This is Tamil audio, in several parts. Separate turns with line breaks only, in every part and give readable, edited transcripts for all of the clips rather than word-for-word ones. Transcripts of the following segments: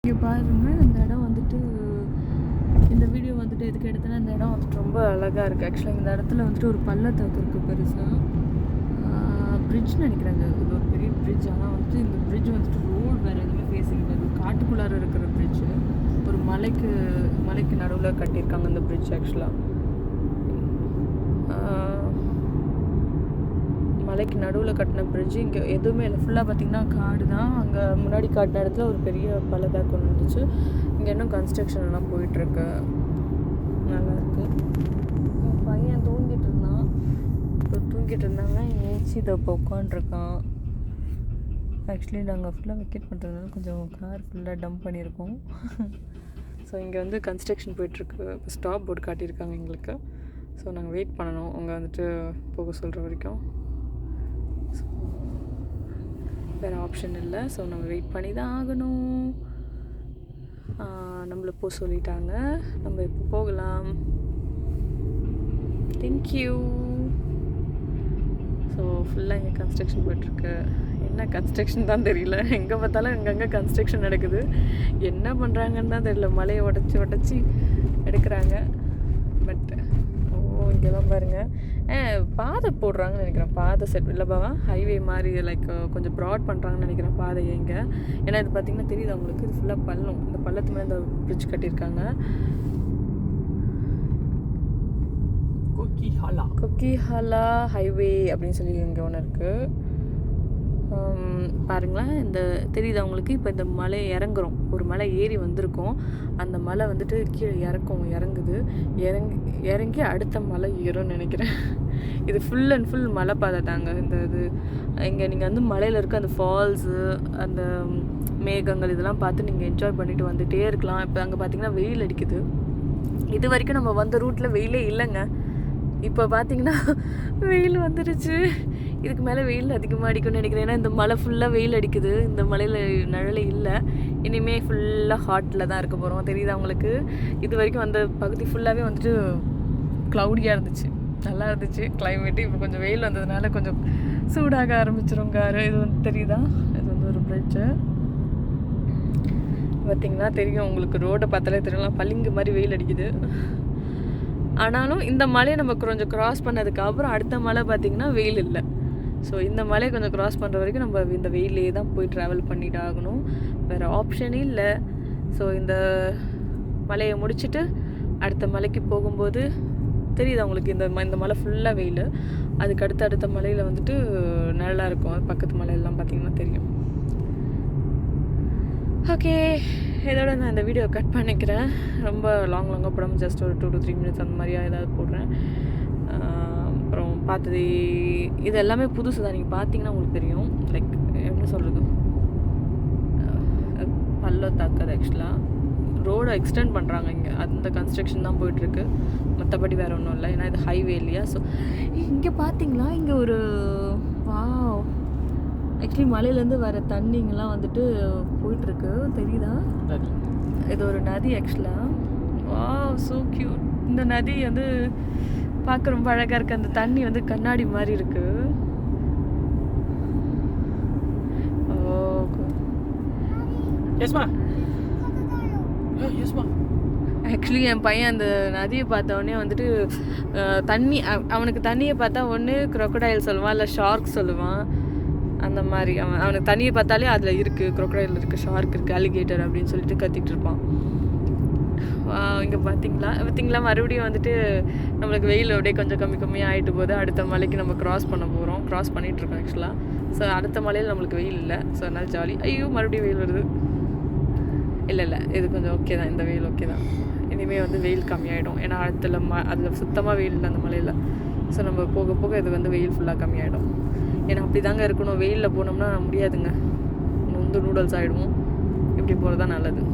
இங்கே பாருங்க, இந்த இடம் வந்துட்டு இந்த வீடியோ வந்துட்டு எதுக்கு எடுத்தேன்னா, இந்த இடம் வந்துட்டு ரொம்ப அழகாக இருக்குது. ஆக்சுவலாக இந்த இடத்துல வந்துட்டு ஒரு பள்ளத்தாக்கு இருக்குது பெருசாக. பிரிட்ஜ் நினைக்கிறாங்க, இது ஒரு பெரிய பிரிட்ஜ். ஆனால் வந்துட்டு இந்த பிரிட்ஜ் வந்துட்டு ரோடு வேறு எதுவுமே ஃபேஸிங் இல்லை. இது காட்டுக்குள்ளார இருக்கிற பிரிட்ஜு. ஒரு மலைக்கு நடுவில் கட்டியிருக்காங்க இந்த பிரிட்ஜ். ஆக்சுவலாக மலைக்கு நடுவில் கட்டின பிரிட்ஜு. இங்கே எதுவுமே இல்லை, ஃபுல்லாக பார்த்திங்கன்னா காடு தான். அங்கே முன்னாடி காட்டின இடத்துல ஒரு பெரிய பள்ளத்தாக்கு ஒன்று இருந்துச்சு. இங்கே இன்னும் கன்ஸ்ட்ரக்ஷன் எல்லாம் போயிட்டுருக்கு. நல்லாயிருக்கு. என் பையன் தூங்கிட்டு இருந்தாங்க. ஏச்சி இதை இப்போ உட்காண்ட்ருக்கான். ஆக்சுவலி நாங்கள் ஃபுல்லாக வெக்கேட் பண்ணுறதுனால கொஞ்சம் கார் ஃபுல்லாக டம்ப் பண்ணியிருக்கோம். ஸோ இங்கே வந்து கன்ஸ்ட்ரக்ஷன் போயிட்டுருக்கு. இப்போ ஸ்டாப் போர்டு காட்டியிருக்காங்க எங்களுக்கு. ஸோ நாங்கள் வெயிட் பண்ணணும் அவங்க வந்துட்டு போக சொல்கிற வரைக்கும். ஸோ வேறு ஆப்ஷன் இல்லை. ஸோ நம்ம வெயிட் பண்ணி தான் ஆகணும். நம்மளை போக சொல்லிட்டாங்க. நம்ம இப்போ போகலாம். தேங்க்யூ. ஸோ ஃபுல்லாக இங்கே கன்ஸ்ட்ரக்ஷன் போய்ட்டுருக்கு. என்ன கன்ஸ்ட்ரக்ஷன் தான் தெரியல. எங்கே பார்த்தாலும் அங்கங்கே கன்ஸ்ட்ரக்ஷன் நடக்குது. என்ன பண்ணுறாங்கன்னு தான் தெரியல. மலையை உடச்சி எடுக்கிறாங்க. பட் இங்கெல்லாம் பாருங்கள், பாதை போடுறாங்கன்னு நினைக்கிறேன். பாதை செட் இல்லைப்பாவா, ஹைவே மாதிரி லைக் கொஞ்சம் ப்ராட் பண்ணுறாங்கன்னு நினைக்கிறேன் பாதையை இங்கே. ஏன்னா இது பார்த்திங்கன்னா தெரியுது அவங்களுக்கு, இது ஃபுல்லாக பள்ளம். இந்த பள்ளத்து மேலே இந்த பிரிட்ஜ் கட்டியிருக்காங்க. கொக்கிஹாலா ஹைவே அப்படின்னு சொல்லி இங்கே ஒன்று இருக்குது. பாருங்களேன், இந்த தெரியுது அவங்களுக்கு. இப்போ இந்த மலை இறங்குறோம், ஒரு மலை ஏறி வந்திருக்கோம். அந்த மலை வந்துட்டு கீழே இறங்குது. இறங்கி அடுத்த மலை ஏறும்னு நினைக்கிறேன். இது ஃபுல் அண்ட் ஃபுல் மலை பாதை தாங்க. இந்த இது இங்கே நீங்கள் வந்து மலையில் இருக்க அந்த ஃபால்ஸு, அந்த மேகங்கள் இதெல்லாம் பார்த்து நீங்கள் என்ஜாய் பண்ணிவிட்டு வந்துகிட்டே இருக்கலாம். இப்போ அங்கே பார்த்தீங்கன்னா வெயில் அடிக்குது. இது வரைக்கும் நம்ம வந்த ரூட்டில் வெயிலே இல்லைங்க. இப்போ பார்த்தீங்கன்னா வெயில் வந்துடுச்சு. இதுக்கு மேலே வெயில் அதிகமாக அடிக்கும்னு நினைக்கிறேன். ஏன்னா இந்த மலை ஃபுல்லாக வெயில் அடிக்குது. இந்த மலையில் நிழலே இல்லை. இனிமேல் ஃபுல்லாக ஹாட்டில் தான் இருக்க போகிறோம். தெரியுது அவங்களுக்கு. இது வரைக்கும் அந்த பகுதி ஃபுல்லாகவே வந்துட்டு க்ளவுடியாக இருந்துச்சு, நல்லா இருந்துச்சு கிளைமேட்டு. இப்போ கொஞ்சம் வெயில் வந்ததுனால கொஞ்சம் சூடாக ஆரம்பிச்சிரும் காரு. இது வந்து தெரியுதா, இது வந்து ஒரு பிரிட்ஜு. பார்த்திங்கன்னா தெரியும் உங்களுக்கு, ரோடை பார்த்தாலே தெரியலாம், பளிங்கு மாதிரி வெயில் அடிக்குது. ஆனாலும் இந்த மலையை நம்ம கொஞ்சம் க்ராஸ் பண்ணதுக்கப்புறம் அடுத்த மலை பார்த்திங்கன்னா வெயில் இல்லை. ஸோ இந்த மலையை கொஞ்சம் க்ராஸ் பண்ணுற வரைக்கும் நம்ம இந்த வெயிலே தான் போய் ட்ராவல் பண்ணிட்டு ஆகணும். வேறு ஆப்ஷனே இல்லை. ஸோ இந்த மலையை முடிச்சுட்டு அடுத்த மலைக்கு போகும்போது தெரியுது அவங்களுக்கு, இந்த மலை ஃபுல்லாக வெயில். அதுக்கு அடுத்த மலையில் வந்துட்டு நல்லா இருக்கும். பக்கத்து மலையெல்லாம் பார்த்திங்கன்னா தெரியும். ஓகே, இதோட நான் இந்த வீடியோ கட் பண்ணிக்கிறேன். ரொம்ப லாங்காக போடாமல் ஜஸ்ட் ஒரு 2 to 3 minutes அந்த மாதிரியா ஏதாவது போடுறேன். அப்புறம் பார்த்தது இது எல்லாமே புதுசு தான். நீங்கள் பார்த்தீங்கன்னா உங்களுக்கு தெரியும். லைக் என்ன சொல்கிறது, பள்ளத்தாக்கு. ஆக்சுவலாக ரோடை எக்ஸ்டெண்ட் பண்ணுறாங்க இங்கே. அந்த கன்ஸ்ட்ரக்ஷன் தான் போயிட்டுருக்கு. மற்றபடி வேறு ஒன்றும் இல்லை. ஏன்னா இது ஹைவே இல்லையா. ஸோ இங்கே பார்த்தீங்களா, இங்கே ஒரு வாவ், ஆக்சுவலி மலையிலேருந்து வர தண்ணிங்கெல்லாம் வந்துட்டு போயிட்டுருக்கு. தெரியுதா, இது ஒரு நதி ஆக்சுவலாக. Wow, so cute. இந்த நதி வந்து பார்க்க ரொம்ப அழகாக இருக்குது. அந்த தண்ணி வந்து கண்ணாடி மாதிரி இருக்குது. ஆக்சுவலி என் பையன் அந்த நதியை பார்த்தோடனே வந்துட்டு அவனுக்கு தண்ணியை பார்த்தா ஒன்று க்ரொக்கடைல் சொல்லுவான், இல்லை ஷார்க் சொல்லுவான். அந்த மாதிரி அவனுக்கு தண்ணியை பார்த்தாலே அதில் இருக்குது, க்ரொக்கடைல் இருக்குது, ஷார்க் இருக்குது, அலிகேட்டர் அப்படின்னு சொல்லிட்டு கத்திட்டு இருப்பான். இங்கே பார்த்தீங்களா மறுபடியும் வந்துட்டு நம்மளுக்கு வெயில் அப்படியே கொஞ்சம் கம்மியாக ஆகிட்டு போகுது. அடுத்த மலைக்கு நம்ம க்ராஸ் பண்ணிகிட்ருக்கோம் ஆக்சுவலாக. ஸோ அடுத்த மலையில் நம்மளுக்கு வெயில் இல்லை. ஸோ அதனால் ஜாலி. ஐயோ, மறுபடியும் வெயில் வருது. இல்லை இது கொஞ்சம் ஓகே தான். இந்த வெயில் ஓகே தான். இனிமேல் வந்து வெயில் கம்மியாயிடும். ஏன்னா அதில் சுத்தமாக வெயில் இல்லை அந்த மலையில். ஸோ நம்ம போக போக இது வந்து வெயில் ஃபுல்லாக கம்மியாயிடும். ஏன்னா அப்படி தாங்க இருக்கணும். வெயிலில் போனோம்னா முடியாதுங்க, நூடுல்ஸ் ஆகிடுவோம். இப்படி போகிறது தான் நல்லது.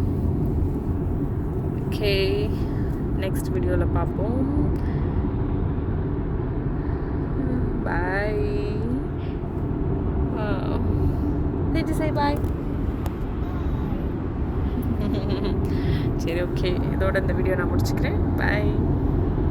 ஓகே, நெக்ஸ்ட் வீடியோவில் பார்ப்போம். பாய். Did you say bye? சரி, ஓகே, இதோட இந்த வீடியோ நான் முடிச்சுக்கிறேன். பாய்.